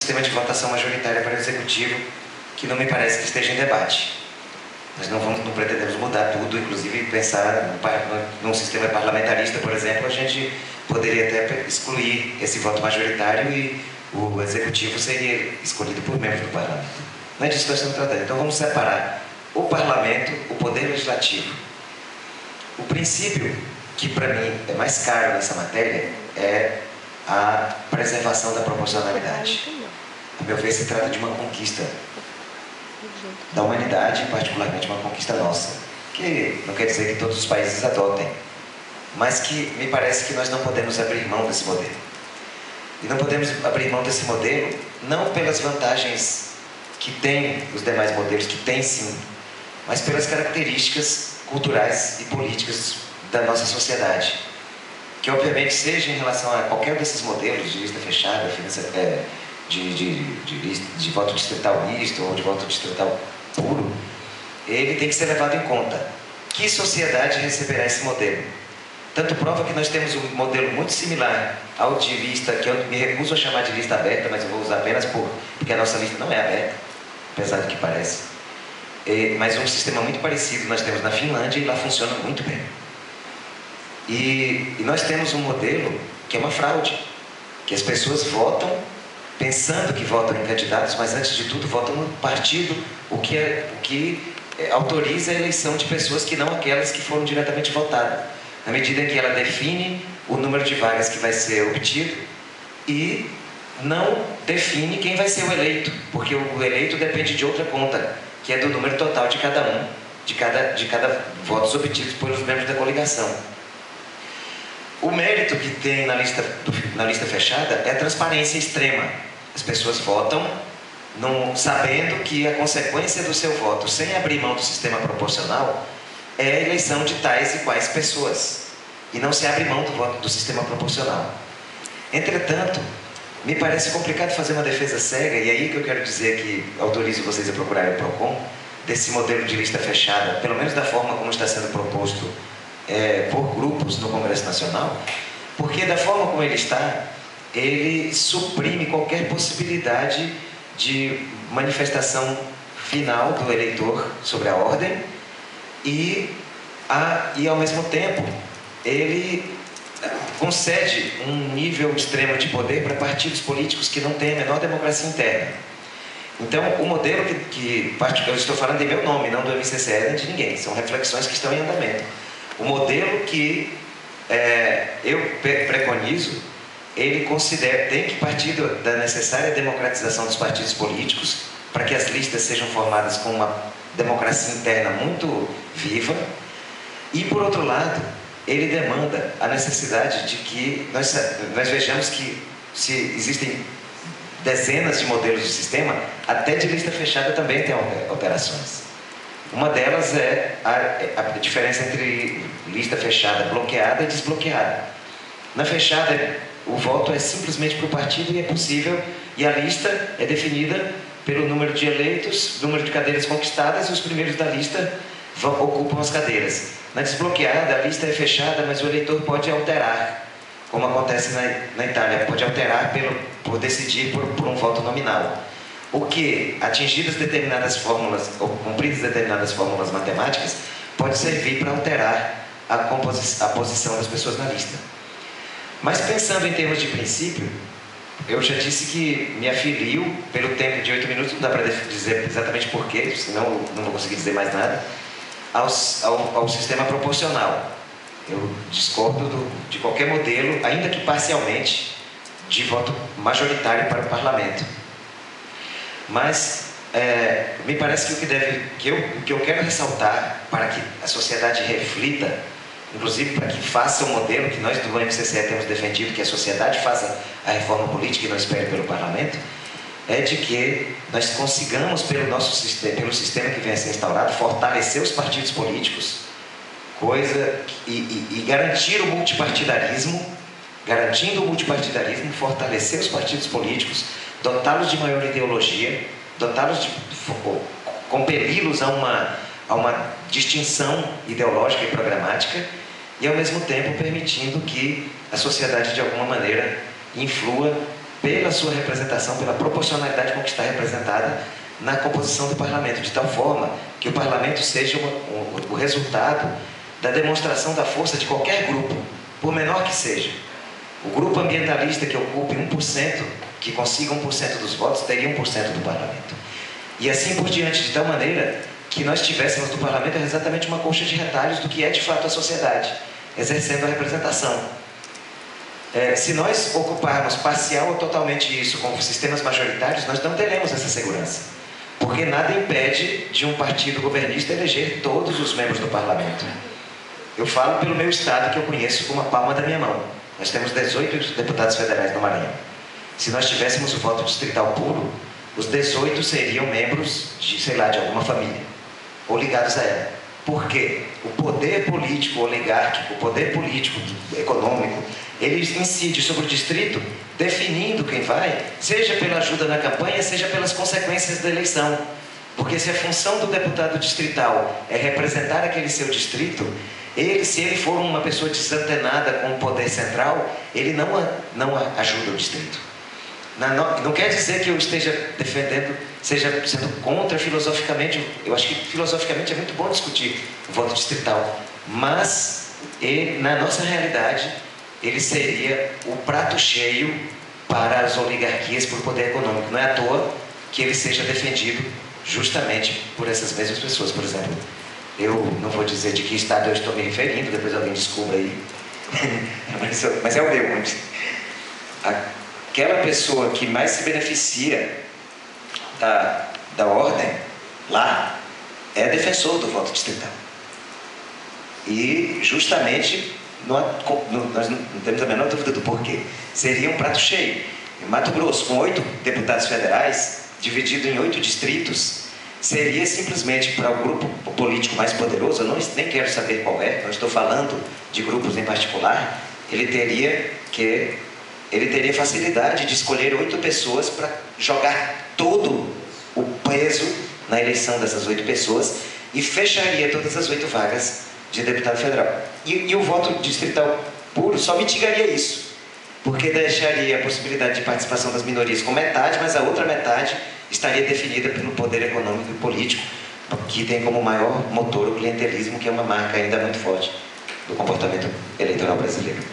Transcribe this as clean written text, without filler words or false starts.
sistema de votação majoritária para o Executivo, que não me parece que esteja em debate. Nós não pretendemos mudar tudo, inclusive pensar num sistema parlamentarista, por exemplo, a gente poderia até excluir esse voto majoritário e o Executivo seria escolhido por membros do Parlamento. Não é disso que nós estamos tratando. Então vamos separar o Parlamento, o Poder Legislativo. O princípio que para mim é mais caro nessa matéria é a preservação da proporcionalidade. A meu ver, se trata de uma conquista da humanidade, particularmente uma conquista nossa, que não quer dizer que todos os países adotem, mas que me parece que nós não podemos abrir mão desse modelo. E não podemos abrir mão desse modelo não pelas vantagens que tem os demais modelos, que tem sim, mas pelas características culturais e políticas da nossa sociedade, que obviamente seja em relação a qualquer desses modelos de lista fechada, de voto distrital misto ou de voto distrital puro, ele tem que ser levado em conta. Que sociedade receberá esse modelo? Tanto prova que nós temos um modelo muito similar ao de lista, que eu me recuso a chamar de lista aberta, mas eu vou usar apenas porque a nossa lista não é aberta, apesar do que parece. Mas um sistema muito parecido nós temos na Finlândia e lá funciona muito bem. E nós temos um modelo que é uma fraude, que as pessoas votam pensando que votam em candidatos, mas antes de tudo votam no partido, o que autoriza a eleição de pessoas que não aquelas que foram diretamente votadas, na medida em que ela define o número de vagas que vai ser obtido e não define quem vai ser o eleito, porque o eleito depende de outra conta, que é do número total de cada um, de cada votos obtidos pelos membros da coligação. O mérito que tem na lista fechada é a transparência extrema. As pessoas votam sabendo que a consequência do seu voto, sem abrir mão do sistema proporcional, é a eleição de tais e quais pessoas. E não se abre mão do voto do sistema proporcional. Entretanto, me parece complicado fazer uma defesa cega, e é aí que eu quero dizer que autorizo vocês a procurarem o PROCON, desse modelo de lista fechada, pelo menos da forma como está sendo proposto por grupos no Congresso Nacional, porque da forma como ele está, ele suprime qualquer possibilidade de manifestação final do eleitor sobre a ordem e ao mesmo tempo ele concede um nível extremo de poder para partidos políticos que não têm a menor democracia interna. Então, o modelo eu estou falando em meu nome, não do MCCE nem de ninguém, são reflexões que estão em andamento. O modelo que eu preconizo, ele tem que partir da necessária democratização dos partidos políticos, para que as listas sejam formadas com uma democracia interna muito viva, e, por outro lado, ele demanda a necessidade de que nós vejamos que se existem dezenas de modelos de sistema, até de lista fechada também tem alterações. Uma delas é a diferença entre lista fechada, bloqueada e desbloqueada. Na fechada, o voto é simplesmente para o partido e é possível, e a lista é definida pelo número de eleitos, número de cadeiras conquistadas, e os primeiros da lista ocupam as cadeiras. Na desbloqueada, a lista é fechada, mas o eleitor pode alterar, como acontece na Itália, pode alterar por decidir por um voto nominal. O que, atingidas determinadas fórmulas, ou cumpridas determinadas fórmulas matemáticas, pode servir para alterar a posição das pessoas na lista. Mas pensando em termos de princípio, eu já disse que me afilio, pelo tempo de 8 minutos, não dá para dizer exatamente porquê, senão não vou conseguir dizer mais nada, ao sistema proporcional. Eu discordo de qualquer modelo, ainda que parcialmente, de voto majoritário para o parlamento. Mas me parece que o que eu quero ressaltar para que a sociedade reflita, inclusive para que faça o modelo que nós do MCCE temos defendido, que a sociedade faça a reforma política e não espere pelo parlamento, é de que nós consigamos, pelo sistema que vem a ser instaurado, fortalecer os partidos políticos, e garantir o multipartidarismo, garantindo o multipartidarismo, fortalecer os partidos políticos, dotá-los de maior ideologia, compeli-los a uma distinção ideológica e programática, e ao mesmo tempo permitindo que a sociedade de alguma maneira influa pela sua representação, pela proporcionalidade com que está representada na composição do parlamento, de tal forma que o parlamento seja o resultado da demonstração da força de qualquer grupo, por menor que seja. O grupo ambientalista que ocupe 1%, que consiga 1% dos votos, teria 1% do parlamento. E assim por diante, de tal maneira que nós tivéssemos do parlamento exatamente uma colcha de retalhos do que é de fato a sociedade, exercendo a representação. Se nós ocuparmos parcial ou totalmente isso com sistemas majoritários, nós não teremos essa segurança. Porque nada impede de um partido governista eleger todos os membros do parlamento. Eu falo pelo meu estado, que eu conheço com uma palma da minha mão. Nós temos 18 deputados federais no Maranhão. Se nós tivéssemos o voto distrital puro, os 18 seriam membros de, sei lá, de alguma família, ou ligados a ela. Por quê? O poder político oligárquico, o poder político econômico, ele incide sobre o distrito, definindo quem vai, seja pela ajuda na campanha, seja pelas consequências da eleição. Porque se a função do deputado distrital é representar aquele seu distrito, se ele for uma pessoa desantenada com o poder central, ele não ajuda o distrito. Não quer dizer que eu esteja defendendo, seja sendo contra filosoficamente. Eu acho que filosoficamente é muito bom discutir o voto distrital, mas na nossa realidade ele seria o prato cheio para as oligarquias por poder econômico. Não é à toa que ele seja defendido justamente por essas mesmas pessoas. Por exemplo, eu não vou dizer de que estado eu estou me referindo, depois alguém descubra aí, mas é o meu. Aquela pessoa que mais se beneficia da ordem lá é defensor do voto distrital. E justamente nós não temos a menor dúvida do porquê. Seria um prato cheio. Em Mato Grosso, com 8 deputados federais, dividido em 8 distritos, seria simplesmente para o grupo político mais poderoso, eu nem quero saber qual é, não estou falando de grupos em particular, ele teria facilidade de escolher 8 pessoas para jogar todo o peso na eleição dessas 8 pessoas e fecharia todas as 8 vagas de deputado federal. E o voto distrital puro só mitigaria isso, porque deixaria a possibilidade de participação das minorias com metade, mas a outra metade estaria definida pelo poder econômico e político, que tem como maior motor o clientelismo, que é uma marca ainda muito forte do comportamento eleitoral brasileiro.